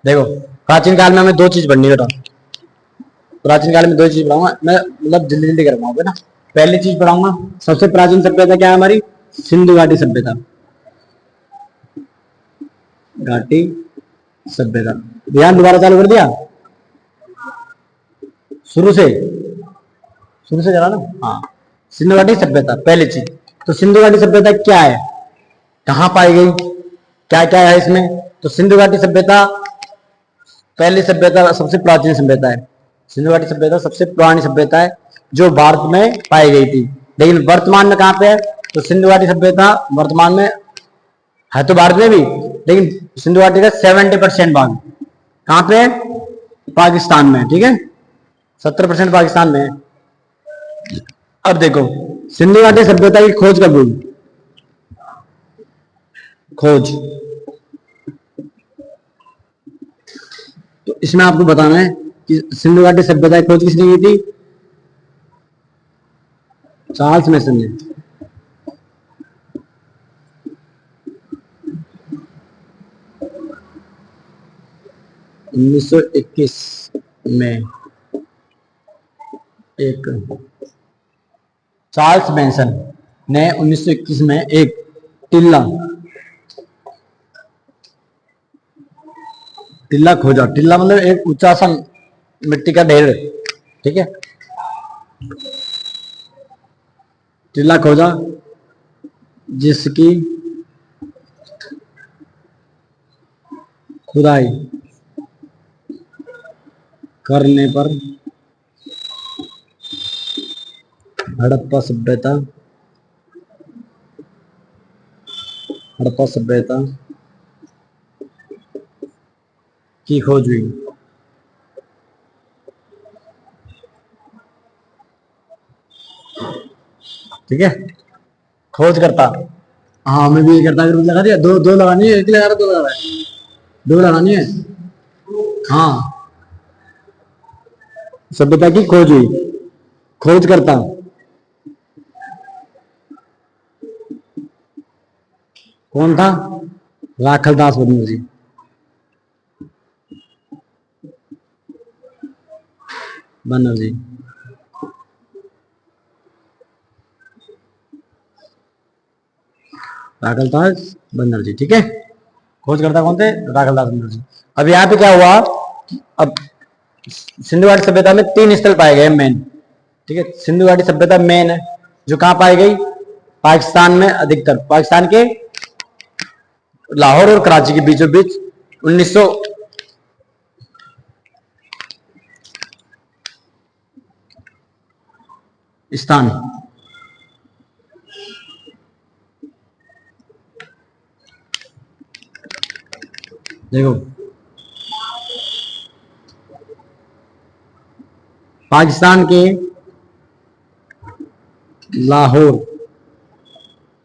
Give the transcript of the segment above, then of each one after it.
देखो, प्राचीन काल में हमें दो चीज पढ़नी बेटा। प्राचीन काल में दो चीज पढ़ाऊंगा मैं, मतलब जल्दी जल्दी करवाऊंगा ना। पहली चीज पढ़ाऊंगा, सबसे प्राचीन सभ्यता क्या है हमारी? सिंधु घाटी सभ्यता। घाटी सभ्यता। ध्यान दोबारा चालू कर दिया, शुरू से करा ना। हाँ, सिंधु घाटी सभ्यता पहली चीज। तो सिंधु घाटी सभ्यता क्या है, कहां पाई गई, क्या क्या है इसमें? तो सिंधु घाटी सभ्यता पहली सभ्यता, सबसे प्राचीन सभ्यता है। सिंधु घाटी सभ्यता सबसे पुरानी सभ्यता है जो भारत में पाई गई थी। लेकिन वर्तमान में कहां पे है? तो सिंधु घाटी सभ्यता वर्तमान में है तो भारत में भी, लेकिन सिंधु घाटी का 70% भाग कहां पे है? पाकिस्तान में। ठीक है, 70% पाकिस्तान में है। अब देखो, सिंधु घाटी सभ्यता की खोज कब हुई? खोज, तो इसमें आपको बताना है कि सिंधु घाटी सभ्यता की खोज किसने की थी? चार्ल्स मेसन ने। 1921 में एक चार्ल्स मेसन ने 1921 में एक टिल्ला खोजा। टिल्ला मतलब एक ऊंचा सा मिट्टी का ढेर। ठीक है, टिल्ला खोजा जिसकी खुदाई करने पर हड़प्पा सभ्यता की खोज हुई। ठीक है, खोज करता। हाँ, मैं भी ये करता, अगर लगा दिया। दो दो लगानी है, एक लगा रहा, दो लगा रहा है, दो लगानी है। हाँ, सभ्यता की खोज हुई, खोज करता कौन था? राखलदास बनर्जी। बनर्जी, राखलदास बनर्जी। ठीक है, खोज करता कौन थे? राखलदास बनर्जी। अब यहाँ पे क्या हुआ? अब सिंधु घाटी सभ्यता में 3 स्थल पाए गए मेन। ठीक है, सिंधु घाटी सभ्यता मेन है जो कहां पाई गई? पाकिस्तान में, अधिकतर पाकिस्तान के लाहौर और कराची के बीचों बीच 1900 स्थान। देखो, पाकिस्तान के लाहौर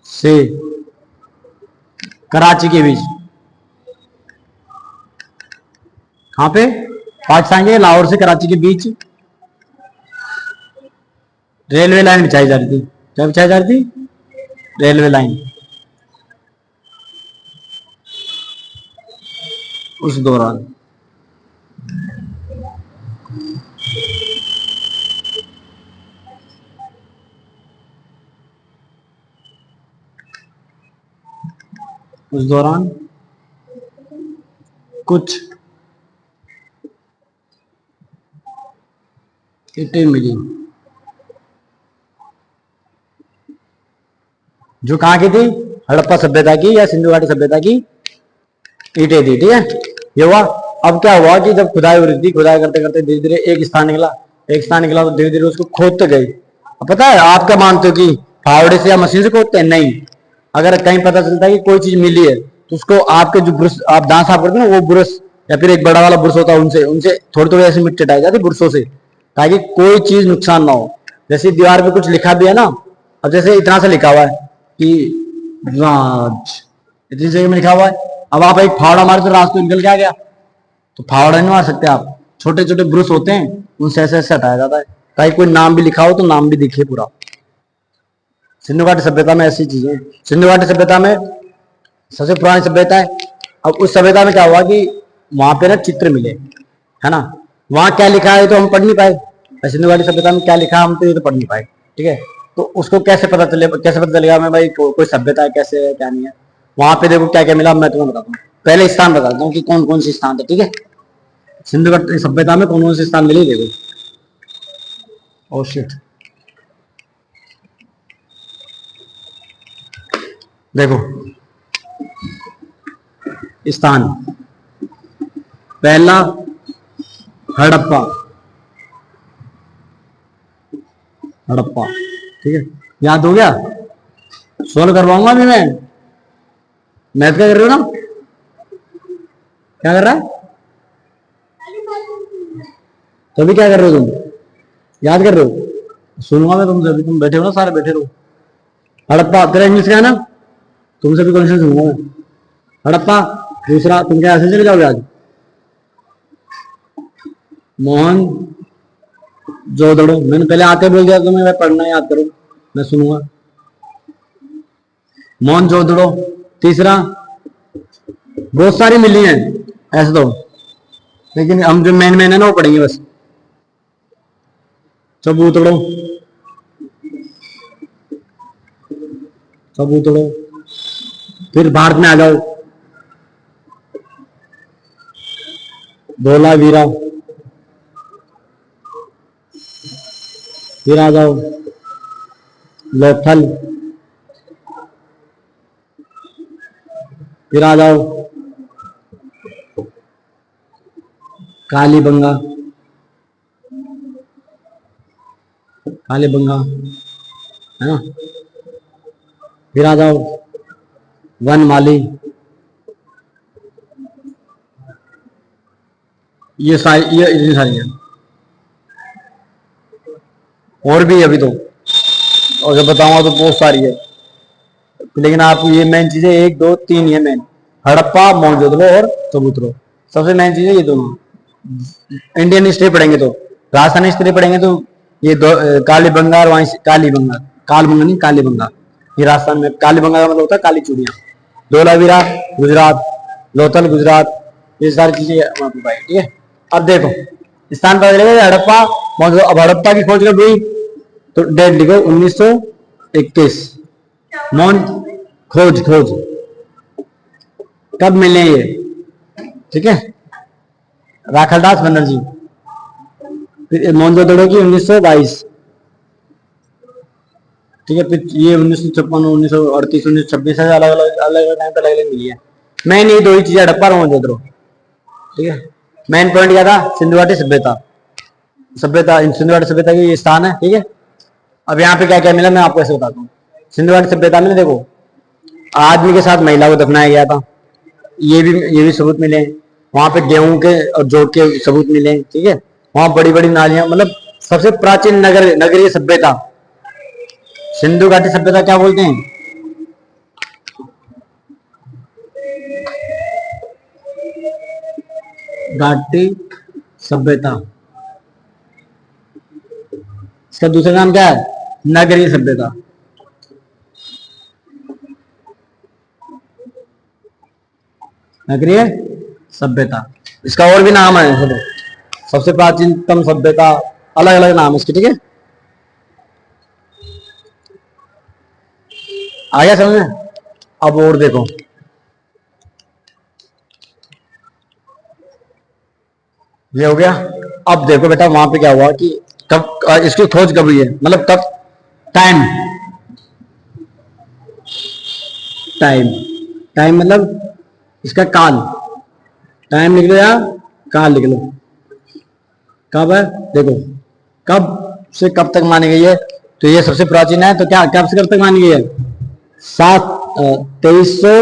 से कराची के बीच, कहां पे? पाकिस्तान के लाहौर से कराची के बीच रेलवे लाइन बिछाई जा रही थी। क्या बिछाई जा रही थी? Railway line. उस दौरान कुछ ईंटें मिली जो कहां की थी? हड़प्पा सभ्यता की या सिंधु घाटी सभ्यता की ईंटें थी। ठीक है, ये हुआ। अब क्या हुआ कि जब खुदाई हो रही थी, खुदाई करते करते धीरे धीरे एक स्थान निकला, तो धीरे धीरे उसको खोदते गए। अब पता है, आप क्या मानते हो कि फावड़े से या मशीन से खोदते हैं? नहीं। अगर कहीं पता चलता है कि कोई चीज मिली है तो उसको आपके जो ब्रश, आप दांत साफ करते हैं ना, वो ब्रश या फिर एक बड़ा वाला ब्रश होता है, उनसे उनसे थोड़ी थोड़ी ऐसी मिट्टी हटाई जाती है ब्रशों से, ताकि कोई चीज नुकसान ना हो। जैसे दीवार पे कुछ लिखा भी है ना, अब जैसे इतना सा लिखा हुआ है कि राज, इतनी जगह में लिखा हुआ है। अब आप एक फावड़ा मारे तो राज तो निकल के आ गया, तो फावड़ा नहीं मार सकते आप। छोटे छोटे ब्रश होते हैं, उनसे ऐसे ऐसे हटाया जाता है ताकि कोई नाम भी लिखा हो तो नाम भी दिखे पूरा। सिंधु घाटी सभ्यता में ऐसी चीजें। सिंधु घाटी सभ्यता में सबसे पुरानी सभ्यता है। अब उस सभ्यता में क्या हुआ कि वहां पे ना चित्र मिले, है ना। वहां क्या लिखा है तो हम पढ़ नहीं पाए, सिंधु घाटी सभ्यता में क्या लिखा हम तो ये तो पढ़ नहीं पाए, ठीक है। तो उसको कैसे पता चलेगा मैं भाई कोई सभ्यता है कैसे है क्या नहीं है। वहां पे देखो क्या क्या मिला, मैं तुम्हें बताता हूँ। पहले स्थान बताता हूँ कि कौन कौन सी स्थान थे, ठीक है। सिंधु घाटी सभ्यता में कौन कौन से स्थान मिले देखो। ओ शिट, देखो स्थान, पहला हड़प्पा, हड़प्पा, ठीक है। याद हो गया, सोल्व करवाऊंगा अभी मैं। मैथ क्या कर रहे हो ना, क्या कर रहा है तो अभी क्या कर रहे हो तुम, याद कर रहे हो। सुनूंगा मैं तुमसे, अभी तुम बैठे हो ना, सारे बैठे रहो। हड़प्पा तेरा इंग्लिश का है ना, तुमसे भी क्वेश्चन सुनूंगा मैं। हड़प्पा, दूसरा तुम क्या ऐसे चले जाओगे आज। मोहन जोदड़ो, मैंने पहले आते बोल दिया तुम्हें, पढ़ना याद करो, मैं सुनूंगा। मोहन जोदड़ो, तीसरा बहुत सारी मिली हैं ऐसे तो, लेकिन हम जो मेन मेन है ना वो पढ़ेंगे बस। चबूतड़ो, चबूतड़ो, फिर भारत में आ जाओ, धोलावीरा, फिर आ जाओ लोथल, फिर आ जाओ कालीबंगा, कालीबंगा, है ना। फिर आ जाओ वनमाली, ये सारी, ये इतनी सारी है, और भी अभी तो, और जब बताऊंगा तो बहुत सारी है, लेकिन आप ये मेन चीजें 1 2 3 ये मेन, हड़प्पा, मोहनजोदड़ो और चबूतरो, सबसे मेन चीजें ये दोनों। इंडियन हिस्ट्री पढ़ेंगे तो, राजस्थान हिस्ट्री पढ़ेंगे तो ये दो, कालीबंगा और वहीं कालीबंगा, कालबंगा नहीं कालीबंगा, ये राजस्थान में। कालीबंगा का मतलब होता है काली चूड़ियां। धोलावीरा गुजरात, लोथल गुजरात, ये सारी चीजें वहां पे पाई, ठीक है। अब देखो स्थान पता चलेगा हड़प्पा, अब हड़प्पा की खोज कब हुई तो डेट लिखो 1921। मोहन खोज खोज कब मिले ये, ठीक है, राखालदास बनर्जी। फिर मोहनजोदड़ो की 1922, ठीक है। फिर ये 1956, 1938, 1926 अलग अलग अलग टाइम पे अलग अलग मिली है। मैंने ये दो ही चीजें हड़प्पा और मोहनजोदड़ो, ठीक है। मेन पॉइंट क्या था, सिंधु घाटी सभ्यता, सभ्यता सिंधु घाटी सभ्यता की स्थान है, ठीक है। अब यहाँ पे क्या क्या मिला मैं आपको ऐसे बताता हूँ। सिंधु घाटी सभ्यता में देखो आदमी के साथ महिला को दफनाया गया था, ये भी सबूत मिले। वहां पे गेहूं के और जौ के सबूत मिले, ठीक है। वहां बड़ी बड़ी नालियां, मतलब सबसे प्राचीन नगरीय सभ्यता सिंधु घाटी सभ्यता क्या बोलते हैं, घाटी सभ्यता। इसका दूसरा नाम क्या है, नगरीय सभ्यता। नगरीय सभ्यता, इसका और भी नाम है, सबसे प्राचीनतम सभ्यता, अलग अलग नाम है इसके, ठीक है। आ गया समझ में। अब और देखो, ये हो गया। अब देखो बेटा वहां पे क्या हुआ कि कब इसकी खोज कब हुई है, मतलब कब, टाइम, टाइम, टाइम मतलब इसका काल, टाइम लिख लो या काल लिख लो। कब है देखो, कब से कब तक मानी गई है, तो ये सबसे प्राचीन है, तो क्या कब से कब तक मानी गई है, 2300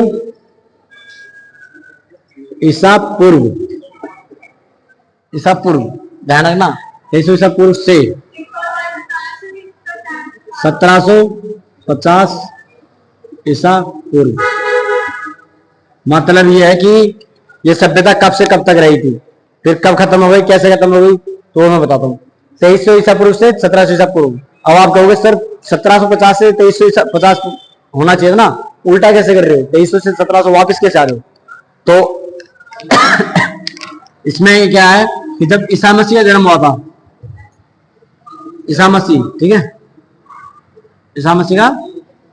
ईसा पूर्व, ईसा पूर्व, ध्यान रखना 2300 ईसा पूर्व से 1750 ईसा पूर्व। मतलब ये है कि ये सभ्यता कब से कब तक रही थी, फिर कब खत्म हो गई, कैसे खत्म हो गई, तो मैं बताता हूँ। 2300 ईसा पूर्व से 1700 ईसा पूर्व। अब आप कहोगे सर 1750 से 2350 होना चाहिए ना, उल्टा कैसे कर रहे हो, 2300 से 1700 वापस कैसे आ रहे हो। तो इसमें क्या है कि जब ईसा मसीह का जन्म हुआ था, ईसा मसीह, ठीक है, ईसा मसीह का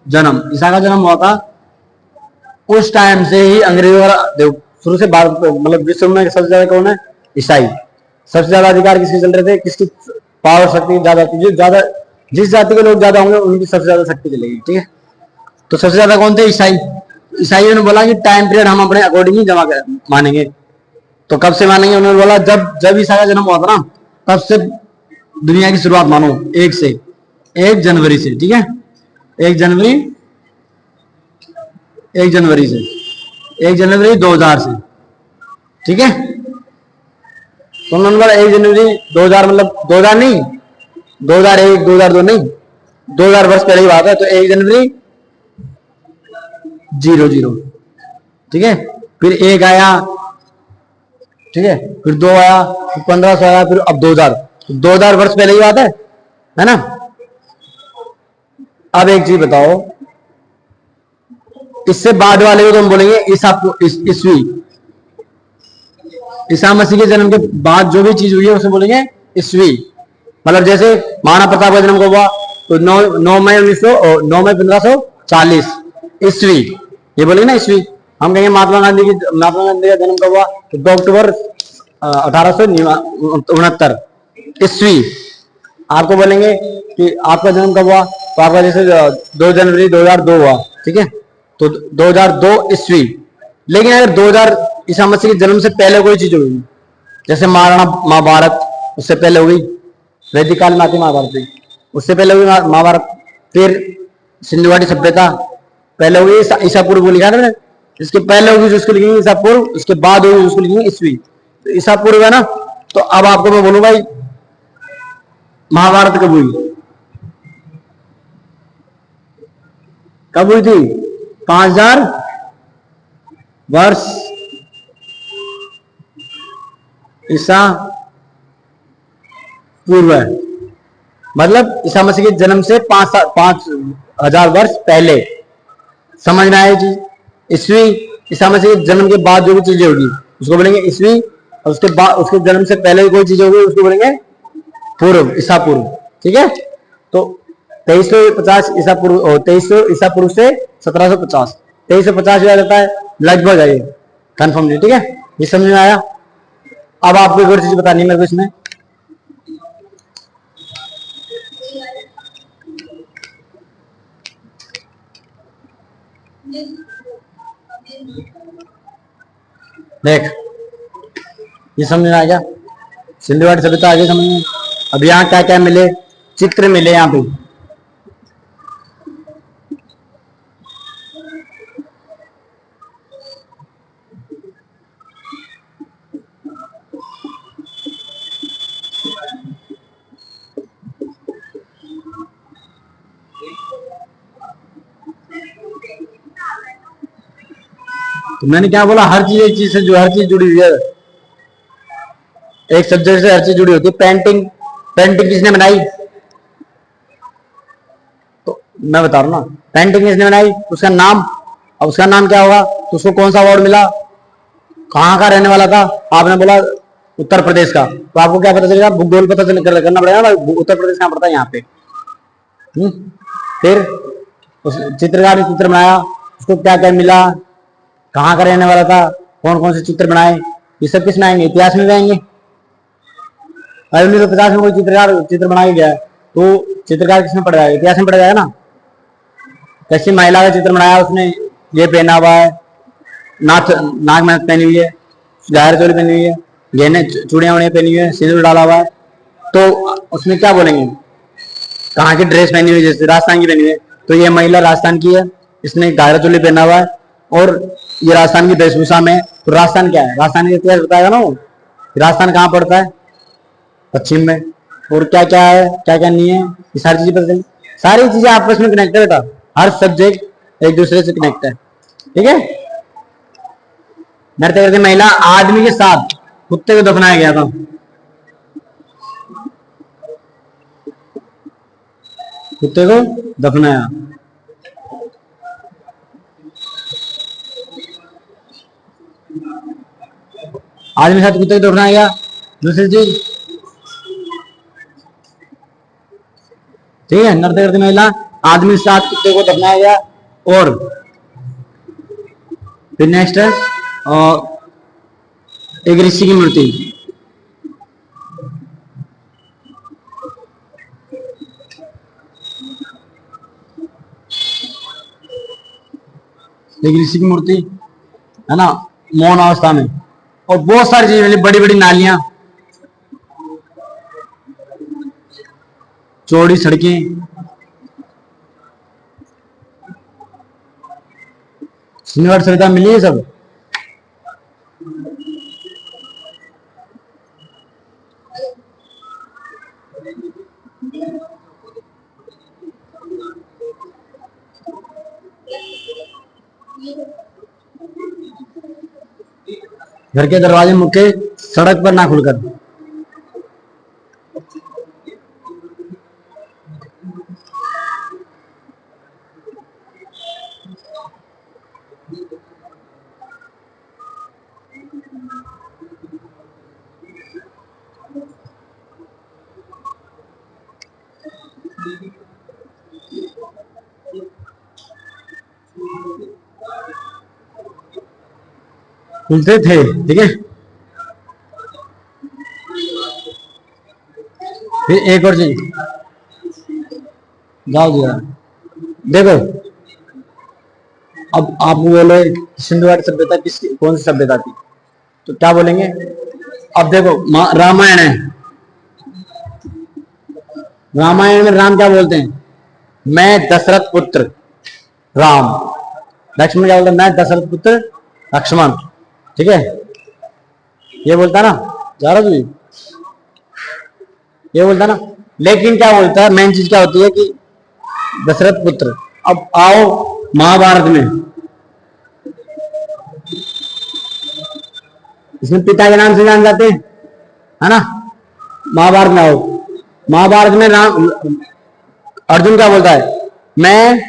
जन्म, ईसा का जन्म हुआ था, उस टाइम से ही अंग्रेजों का शुरू से भारत मतलब विश्व में सबसे ज्यादा कौन है? ईसाई। सबसे ज्यादा अधिकार किसके चल रहे थे? किसकी पावर शक्ति ज्यादा थी? ज्यादा जिस जाति के लोग ज्यादा होंगे उनकी सबसे ज्यादा शक्ति चलेगी, ठीक है। तो सबसे ज्यादा कौन थे? ईसाई। ईसाइयों ने बोला कि टाइम पीरियड हम अपने अकॉर्डिंग ही जमा कर मानेंगे। तो कब से मानेंगे? उन्होंने बोला जब जब ईसा का जन्म हुआ था ना, तब से दुनिया की शुरुआत मानो, एक से 1 जनवरी से, ठीक है, 1 जनवरी, 1 जनवरी से, 1 जनवरी 2000 से, ठीक है। तो उन्होंने बोला 1 जनवरी 2000 मतलब 2000 नहीं, 2001 2002 नहीं, 2000 वर्ष पहले की बात है। तो 1 जनवरी 00, ठीक है। फिर 1 आया, ठीक है, फिर 2 आया, फिर 1500 आया, फिर अब 2000, 2000 वर्ष पहले की बात है ना। अब एक चीज बताओ, इससे बाद वाले को तो हम बोलेंगे ईसवी, ईसा मसीह के जन्म के बाद जो भी चीज हुई है उसे बोलेंगे ईसवी। मतलब जैसे महाराणा प्रताप का जन्म कब हुआ? तो 9 मई 1540 ईस्वी, ये बोलेंगे ना ईस्वी। हम कहेंगे महात्मा गांधी का जन्म कब हुआ? तो 2 अक्टूबर 1869 ईस्वी। आपको बोलेंगे कि आपका जन्म कब हुआ? तो आपका जैसे 2 जनवरी 2002 हुआ, ठीक है, तो 2002 ईस्वी। लेकिन अगर 2000 ईसा मसीह के जन्म से पहले कोई चीज होगी, जैसे महाराणा महाभारत, उससे पहले हुई, वैदिक काल में आती महाभारत हुई, उससे पहले हुई महाभारत। फिर सिंधु घाटी सभ्यता पहले हुई, ईसा पूर्व लिखा ना, इसके पहले होगी उसको लिखेंगे ईसा पूर्व, उसके बाद होगी उसको लिखेंगे ईस्वी। तो ईसा पूर्व है ना। तो अब आपको मैं बोलूं भाई, महाभारत कब हुई? कब हुई थी? 5000 वर्ष ईसा पूर्व है, मतलब ईसा मसीह के जन्म से 5000 वर्ष पहले। समझ में आया चीज? ईस्वी ईसा मसीह के जन्म के बाद जो भी चीजें होगी उसको बोलेंगे ईस्वी, और उसके बाद उसके जन्म से पहले कोई चीज होगी उसको बोलेंगे पूर्व, ईसा पूर्व, ठीक है। तो 2350 ईसा पूर्व, 2300 ईसा पूर्व से 1750, 2350 आ जाता है लगभग है ये, कन्फर्म नहीं, ठीक है। ये समझ में आया? अब आपको एक और चीज बतानी है मेरे को इसमें, देख, ये समझ में आ गया? सिंधु घाटी सभ्यता आगे समझ में। अब यहाँ क्या क्या मिले? चित्र मिले यहाँ पे, तो मैंने क्या बोला? हर चीज एक चीज से जो हर चीज जुड़ी हुई है, एक सब्जेक्ट से हर चीज जुड़ी होती है। पेंटिंग, पेंटिंग किसने बनाई? तो मैं बता रहा हूँ ना, पेंटिंग किसने बनाई, उसका नाम, अब उसका नाम क्या होगा? तो उसको कौन सा अवार्ड मिला? कहाँ का रहने वाला था? आपने बोला उत्तर प्रदेश का, तो आपको क्या पता चलेगा? भूगोल पता करना पड़ेगा ना, उत्तर प्रदेश कहाँ पड़ता है यहाँ पे। फिर उस चित्रकार ने चित्र बनाया, उसको क्या क्या मिला, कहाँ का रहने वाला था, कौन कौन से चित्र बनाए, ये सब किस में आएंगे? इतिहास में जाएंगे। 1950 में कोई चित्रकार चित्र बना के गया है, तो चित्रकार किसमें पड़ जाएगा? इतिहास में पड़ जाएगा ना। कैसी महिला का चित्र बनाया उसने, ये पहना हुआ है, नाक में पहनी हुई है, गहर चोली पहनी हुई है, गहने चूड़ियां उड़ियां पहनी हुई है, सिंदूर डाला हुआ है, तो उसमें क्या बोलेंगे? कहाँ की ड्रेस पहनी हुई है? जैसे राजस्थान की पहनी हुई है, तो ये महिला राजस्थान की है, इसने गहरा चोली पहना हुआ है, और ये राजस्थान की वेशभूषा में। तो राजस्थान क्या है? राजस्थान का इतिहास बताएगा ना वो, राजस्थान कहाँ पड़ता है? पश्चिम में। और क्या क्या है, क्या क्या नहीं है, ये सारी चीजें पता चली। सारी चीजें आपस में कनेक्टेड है बेटा, हर सब्जेक्ट एक दूसरे से कनेक्ट है, ठीक है। नृत्य करती महिला, आदमी के साथ कुत्ते को दफनाया गया था, कुत्ते को दफनाया। आदमी के साथ कुत्ते को दफनाया गया। दूसरी चीज, ठीक है, नृत्य करती महिला, आदमी के साथ कुत्ते को दफनाया गया। और फिर नेक्स्ट है एक ऋषि की मूर्ति। एक ऋषि की मूर्ति है ना, मौन अवस्था में। और बहुत सारी चीजें, बड़ी बड़ी नालियां, चौड़ी सड़कें, सिंहगढ़ सरिता मिली है सब। घर के दरवाजे मुख्य सड़क पर ना खुलकर। खुलते थे, ठीक है। फिर एक और चीज, जाओ जी देखो, अब आप बोले सिंधु घाटी सभ्यता किसकी, कौन सी सभ्यता थी, तो क्या बोलेंगे। अब देखो रामायण है, रामायण में राम क्या बोलते हैं, मैं दशरथ पुत्र राम। लक्ष्मण क्या बोलते हैं, मैं दशरथ पुत्र लक्ष्मण, ठीक है। ये बोलता ना, जा रहा तू, ये बोलता ना। लेकिन क्या बोलता है, मेन चीज क्या होती है कि दशरथ पुत्र। अब आओ महाभारत में, इसमें पिता के नाम से जान जाते हैं, है ना। महाभारत में आओ, महाभारत में राम, अर्जुन क्या बोलता है, मैं,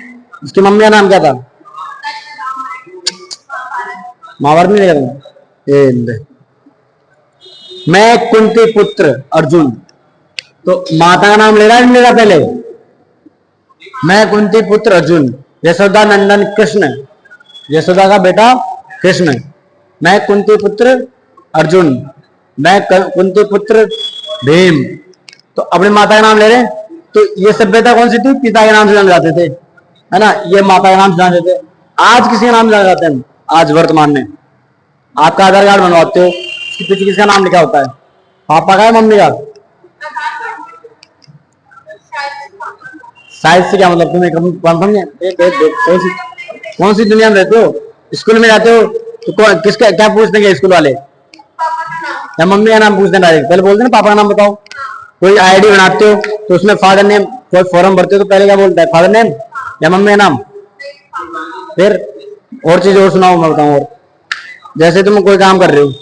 उसकी मम्मी का नाम क्या था, महाभारत में देखा, मैं कुंती पुत्र अर्जुन। तो माता का नाम ले रहा है, नहीं ले रहा पहले, मैं कुंती पुत्र अर्जुन, यशोदा नंदन कृष्ण, यशोदा का बेटा कृष्ण, मैं कुंती पुत्र अर्जुन, मैं कुंती पुत्र भीम। तो अपने माता का नाम ले रहे हैं। तो ये सभ्यता कौन सी थी, पिता के नाम से जाने जाते थे, है ना, ये माता के नाम से जाने जाते थे। आज किसी का नाम जाने जाते हैं, आज वर्तमान में आपका आधार कार्ड बनवाते हो, पीछे किसका नाम लिखा होता है, पापा का है मम्मी का। साइज से क्या मतलब, तुम्हें कौन सी दुनिया में रहते हो, स्कूल में जाते हो तो किसका क्या पूछते हैं स्कूल वाले, या मम्मी का नाम पूछते हैं डायरेक्ट, पहले बोलते हैं ना पापा का नाम बताओ। कोई आईडी बनाते हो तो उसमें फादर नेम, कोई फॉर्म भरते हो तो पहले क्या बोलता है, फादर नेम या मम्मी का नाम। फिर और चीज और सुनाओ, मैं बताऊं। और जैसे तुम कोई काम कर रहे हो,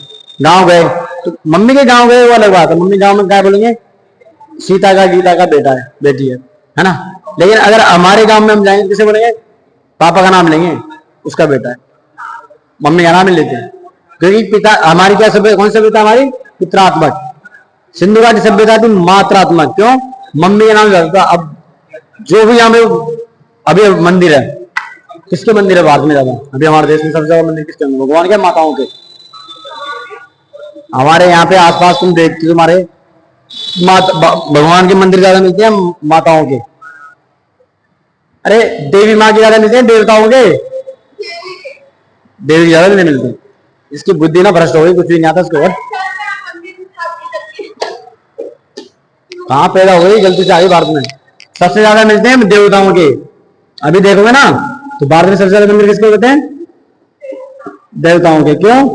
गांव गए तो मम्मी के गांव गए वो अलग बात है, मम्मी गांव में क्या बोलेंगे, सीता का गीता का बेटा है, बेटी है ना। लेकिन अगर हमारे गांव में हम जाएंगे किसे बोलेंगे, पापा का नाम लेंगे, उसका बेटा है, मम्मी का नाम ही लेते हैं। क्योंकि पिता, हमारी क्या सभ्यता, कौन सी सभ्यता हमारी, पितरात्मक। सिंधु घाटी सभ्यता थी मात्रात्मक, क्यों, मम्मी के नाम जाता। अब जो भी यहाँ पे अभी मंदिर है, किसके मंदिर है भारत में ज्यादा, अभी हमारे देश में सबसे ज्यादा मंदिर किसके, भगवान के, माताओं के। हमारे यहाँ पे आसपास तुम देखते हो, तुम्हारे भगवान के मंदिर ज्यादा मिलते हैं माताओं के। अरे देवी माँ की ज्यादा मिलते हैं देवताओं के, देवी ज्यादा नहीं मिलते। इसकी बुद्धि ना भ्रष्ट हो गई, कुछ भी नहीं आता इसको। कहाँ पैदा हो गई, गलती से आई भारत में। सबसे ज्यादा मिलते हैं देवताओं के। अभी देखोगे ना तो भारत में सबसे ज्यादा मंदिर किसके होते हैं, देवताओं के। क्यों,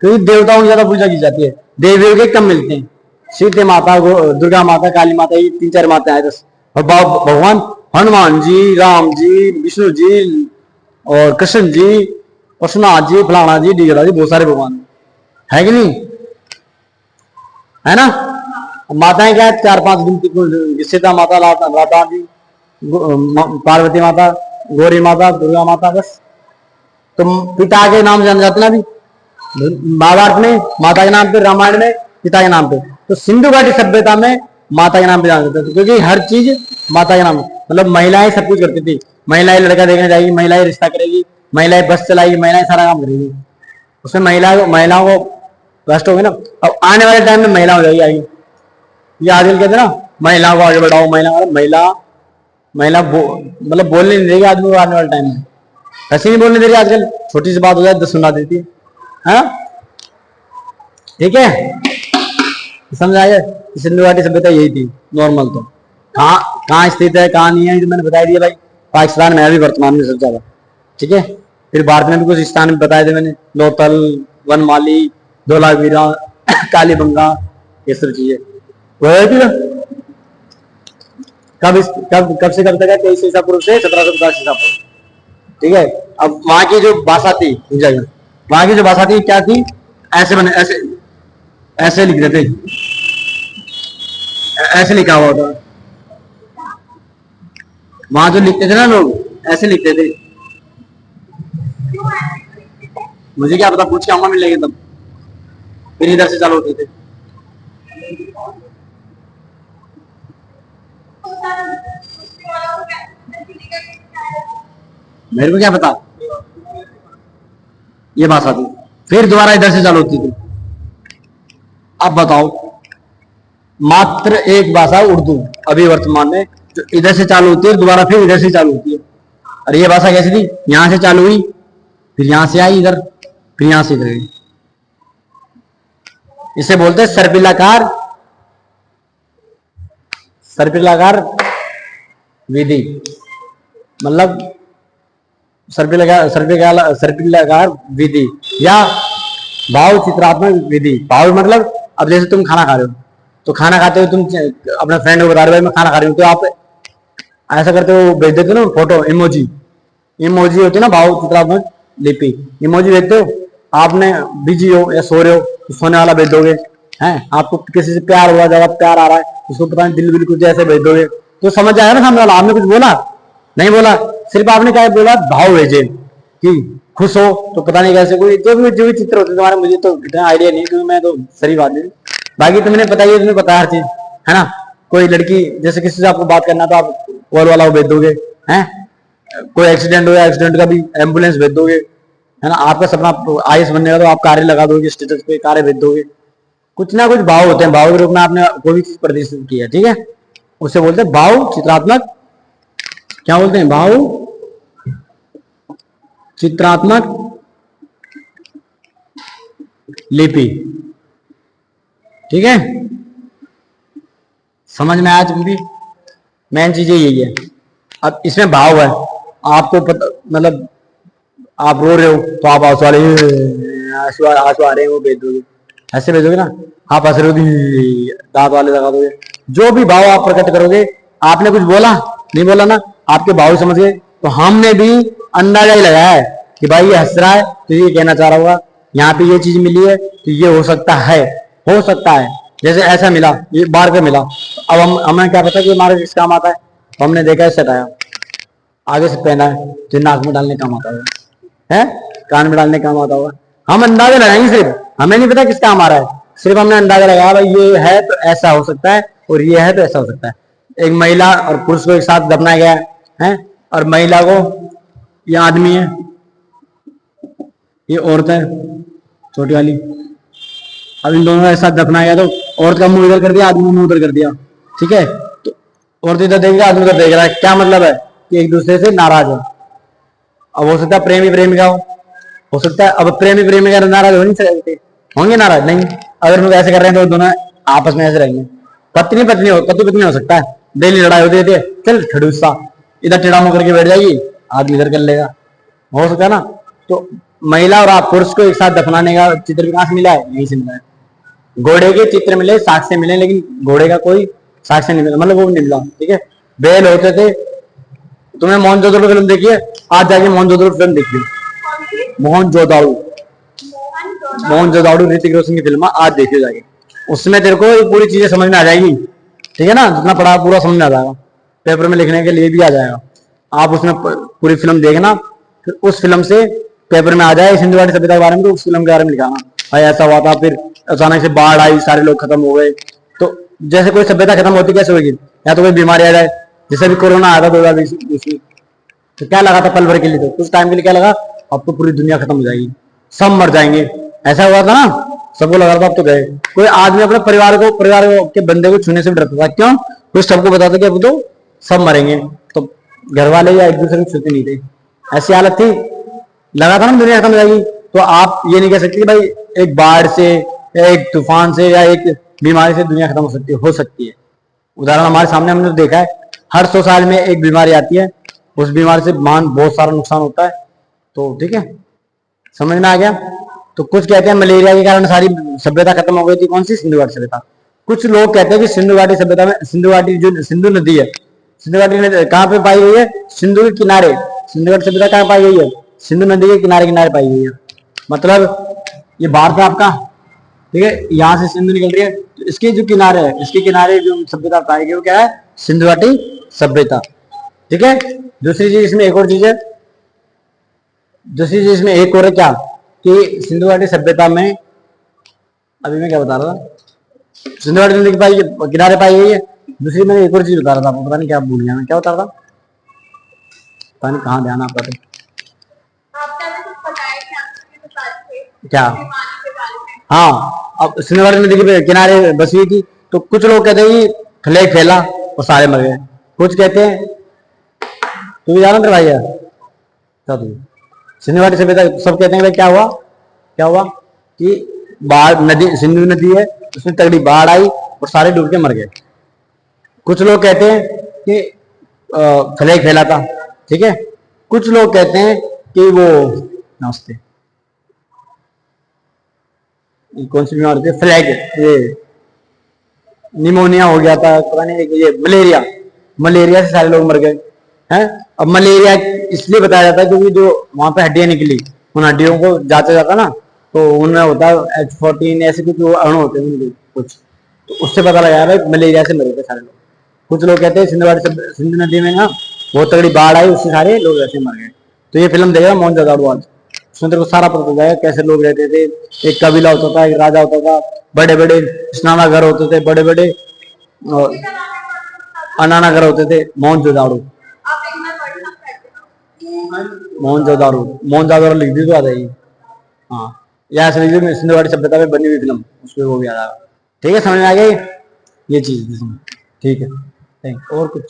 क्योंकि देवताओं की ज्यादा पूजा की जाती है, देवियों के कम मिलते हैं। सीते माता, दुर्गा माता, काली माता, ये 3-4 माता है बस। और भगवान हनुमान जी, राम जी, विष्णु जी और कृष्ण जी, परशुनाथ जी, फलाना जी, ढीगड़ा जी, बहुत सारे भगवान है कि नहीं, है ना। माताएं क्या है, 4-5 गिनती, सीता माता, राधा जी, पार्वती माता, गौरी माता, दुर्गा माता, बस। तो पिता के नाम जान जाते ना भी, महाभारत में माता के नाम पे, रामायण में पिता के नाम पे। तो सिंधु घाटी सभ्यता में माता के नाम पे जाना जाता था, क्योंकि हर चीज माता के नाम, मतलब महिलाएं सब कुछ करती थी। महिलाएं लड़का देखने जाएगी, महिलाएं रिश्ता करेगी, महिलाएं बस चलाएगी, महिलाएं सारा काम करेगी। उसमें महिलाओं को कष्ट हो गए ना। अब आने वाले टाइम में महिला हो जाएगी, आएगी। ये आजकल कहते हैं ना महिलाओं को आगे बढ़ाओ, महिला मतलब बोलने नहीं देगी आदमी को आने वाले टाइम में। ऐसे नहीं बोलने दे रही आजकल, छोटी सी बात हो जाए 10 सुना देती है। हाँ ठीक है, समझ आया। सिंधु घाटी सभ्यता यही थी नॉर्मल। तो कहाँ स्थित है कहाँ नहीं है ये तो मैंने बता दिया भाई। पाकिस्तान में अभी वर्तमान में सबसे ज्यादा। ठीक है, फिर भारत में भी कुछ स्थान बताए थे मैंने, लोथल, वनमाली, धोलावीरा, कालीबंगा, ये सब चीजें कब से कब तक है? 23 ईसा पूर्व से 1750 ईसा पूर्व। ठीक है, अब वहां की जो भाषा थी, वहां की जो भाषा थी क्या थी? ऐसे बने, ऐसे लिख रहे थे, ऐसे लिखा हुआ था। वहां जो लिखते थे ना लोग, ऐसे लिखते थे। मुझे क्या पता, पूछ के आऊंगा मिलेंगे तब। फिर इधर से चालू होते थे। मेरे को क्या पता, ये भाषा थी। फिर दोबारा इधर से चालू होती थी। अब बताओ, मात्र एक भाषा उर्दू अभी वर्तमान में जो इधर से चालू होती है, दोबारा फिर इधर से चालू होती है। और ये भाषा कैसी थी? यहां से चालू हुई, फिर यहां से आई इधर, फिर यहां से इधर गई। इसे बोलते हैं सर्पिलाकार विधि। मतलब सर्पिलाकार विधि या भाव चित्रात्मक विधि। भाव मतलब अब जैसे तुम खाना खा रहे हो, तो खाना खाते हो तुम अपने फ्रेंड को बता रहे हो मैं खाना खा रही हूँ, तो आप ऐसा करते हो, भेज देते हो ना फोटो, इमोजी होती है ना, भाव चित्रात्मक लिपि। इमोजी भेजते हो। आपने बिजी हो या सो रहे हो तो सोने वाला भेज दोगे हैं। आपको किसी से प्यार हुआ, जब प्यार आ रहा है उसको पता नहीं दिल बिल्कुल जैसे भेज दोगे, तो समझ जाएगा ना सामने वाला। आपने कुछ बोला नहीं, बोला सिर्फ आपने क्या बोला, भाव भेजे कि खुश हो, तो पता नहीं कैसे कोई जो भी चित्र होते तुम्हारे, मुझे तो इतना आइडिया नहीं, क्योंकि मैं तो सही बात नहीं। बाकी तुमने बताइए, तुम्हें पता हर चीज है ना। कोई लड़की जैसे किसी से आपको बात करना तो आप कॉल वाला भेज दोगे हैं। कोई एक्सीडेंट हो, एक्सीडेंट का भी एम्बुलेंस भेज दोगे है ना। आपका सपना आईएएस बनने का तो आप कार्य लगा दोगे, स्टेटस पे कार्य भेज दोगे। कुछ ना कुछ भाव होते हैं, भाव के रूप में आपने कोई भी चीज प्रदर्शित किया। ठीक है, उसे बोलते हैं भाव चित्रात्मक, क्या बोलते हैं? भाव चित्रात्मक लिपि। ठीक है, समझ में आया तुम भी? मेन चीजें यही है। अब इसमें भाव है, आपको पता, मतलब आप रो रहे हो तो आप आंसू आ रहे हैं वो भेज दोगे, ऐसे भेजोगे ना। आप हंस रहे हो, दांत वाले लगा दोगे। जो भी भाव आप प्रकट करोगे, आपने कुछ बोला नहीं बोला ना, आपके भाव समझ गए, तो हमने भी अंदाजा ही लगाया है कि भाई ये हंस रहा है तो ये कहना चाह रहा होगा, यहाँ पे ये चीज मिली है तो ये हो सकता है। जैसे ऐसा मिला, ये बार का मिला, अब हमें क्या पता कि हमारे किस काम आता है। तो हमने देखा है, हटाया, आगे से पहना है तो नाक में डालने काम आता है, कान में डालने काम आता होगा। हम अंदाजा लगाएंगे, सिर्फ हमें नहीं पता किस काम आ रहा है, सिर्फ हमने अंदाजा लगाया भाई ये है तो ऐसा हो सकता है और ये है तो ऐसा हो सकता है। एक महिला और पुरुष को एक साथ दफनाया गया है, और महिला को, ये आदमी है, ये औरत है छोटी वाली। अब इन दोनों को एक साथ दफनाया गया, तो औरत का मुंह इधर कर दिया, आदमी का मुंह उधर कर दिया। ठीक है, तो औरत इधर देख रहा है, आदमी उधर देख रहा है। क्या मतलब है कि एक दूसरे से नाराज है। अब हो सकता है प्रेमी प्रेमिका हो सकता है। अब प्रेमी प्रेमिका नाराज हो नहीं सकते, होंगे नाराज? नहीं। अगर लोग ऐसे कर रहे हैं तो दोनों आपस में ऐसे रहेंगे। पत्नी पत्नी हो सकता है, डेली लड़ाई होती है, चल खड़ूसा इधर टेढ़ा मुंह करके बैठ जाएगी, आदमी इधर कर लेगा, हो सकता है ना। तो महिला और आप पुरुष को एक साथ दफनाने का चित्र भी कहां से मिला है? यहीं से मिला है। घोड़े के चित्र मिले, साक्ष्य मिले, लेकिन घोड़े का कोई साक्ष्य नहीं मिला, मतलब वो नहीं मिला। ठीक है, बैल होते थे। तुमने मोहनजोदड़ो फिल्म देखी है? आज जाके मोहनजोदड़ो फिल्म देखिए, मोहनजोदड़ो ऋतिक रोशन की फिल्म, आज देखिए जाके। उसमें तेरे को पूरी चीजें समझ में आ जाएगी। ठीक है ना, जितना पढ़ा पूरा समझ में आ जाएगा, पेपर में लिखने के लिए भी आ जाएगा। आप उसमें पूरी फिल्म देखना, फिर उस फिल्म से पेपर में आ जाए सिंधु घाटी सभ्यता के बारे में, तो उस फिल्म के बारे में लिखाना भाई ऐसा हुआ था, फिर अचानक से बाढ़ आई, सारे लोग खत्म हो गए। तो जैसे कोई सभ्यता खत्म होती कैसे होगी, या तो कोई बीमारी आ जाए, जैसे भी कोरोना आया था 2020 में, तो क्या लगा था पल भर के लिए, तो कुछ टाइम के लिए क्या लगा, अब तो पूरी दुनिया खत्म हो जाएगी, सब मर जाएंगे, ऐसा हुआ था ना, सबको लगा था अब तो गए। कोई आदमी अपने परिवार के बंदे को छूने से भी डरता था, क्यों, कुछ सबको बताता कि अब तो सब मरेंगे, तो घर वाले या एक दूसरे को छूते नहीं थे, ऐसी हालत थी, लगा था ना दुनिया खत्म हो जाएगी। तो आप ये नहीं कह सकते कि भाई एक बाढ़ से, एक तूफान से, या एक बीमारी से दुनिया खत्म हो सकती है। उदाहरण हमारे सामने हमने देखा है, हर 100 साल में एक बीमारी आती है, उस बीमारी से मान बहुत सारा नुकसान होता है। तो ठीक है, समझ में आ गया। तो कुछ कहते हैं मलेरिया के कारण सारी सभ्यता खत्म हो गई थी, कौन सी, सिंधु घाटी सभ्यता। कुछ लोग कहते हैं कि सिंधु घाटी सभ्यता में, सिंधु घाटी जो सिंधु नदी है, सिंधु घाटी नदी कहाँ पे पाई गई है, सिंधु के किनारे, सिंधु घाटी सभ्यता कहाँ पाई गई है, सिंधु नदी के किनारे किनारे पाई गई है। मतलब ये भारत है आपका, ठीक है, यहाँ से सिंधु निकल रही है, तो इसके जो किनारे है, इसके किनारे जो सभ्यता पाई गई वो क्या है, सिंधु घाटी सभ्यता। ठीक है, दूसरी चीज इसमें एक और चीज है, दूसरी चीज इसमें एक और है क्या, कि सिंधु घाटी सभ्यता में, अभी मैं क्या बता रहा था, सिंधु घाटी नदी पाई किनारे पाई गई है। दूसरी मैंने एक और चीज बता रहा था आपको, पता नहीं क्या भूल गया मैं, क्या बता रहा था, पता नहीं कहाँ ध्यान आपका, तो क्या, हाँ, अब सिंधु घाटी नदी के किनारे बसी हुई थी, तो कुछ लोग कहते हैं कि फ्लैग फैला और सारे मर गए, कुछ कहते हैं, तू भी जाना तेरे भाई यार, क्या तू, सिंधु घाटी सभ्यता सब कहते हैं भाई क्या हुआ, क्या हुआ कि बाढ़, नदी सिंधु नदी है, उसमें तगड़ी बाढ़ आई और सारे डूब के मर गए। कुछ लोग कहते हैं कि फ्लैग फैला था, ठीक है, कुछ लोग कहते हैं कि वो, नमस्ते, कौन सी बीमारी थी, फ्लैग, ये निमोनिया हो गया था, पता नहीं, ये मलेरिया, मलेरिया से सारे लोग मर गए हैं। अब मलेरिया इसलिए बताया जाता है क्योंकि जो वहां पे हड्डियां निकली, उन हड्डियों को जांचा जाता ना, तो उनमें होता है H14, ऐसे कुछ अणु होते हैं कुछ, तो उससे पता लगा भाई मलेरिया से मरे थे सारे लोग। कुछ लोग कहते हैं सिंधु नदी में ना बहुत तगड़ी बाढ़ आई, उससे सारे लोग ऐसे मर गए। तो ये फिल्म देखेगा मोहनजोदड़ो आज, उसमें तेरे को सारा पता चल कैसे लोग रहते थे, एक कबीला होता था, एक राजा होता था, बड़े बड़े स्नानागार होते थे, बड़े बड़े अनानागर होते थे, मोहनजोदड़ो, मोहनजोदड़ो लिख दी तो आ जाएगी। हाँ, यहाँ से लिख दी, सिंधु घाटी सभ्यता में बनी हुई फिल्म, उसमें वो भी आ जाएगा। ठीक है, समझ में आ गई ये चीज, ठीक है, थैंक, और कुछ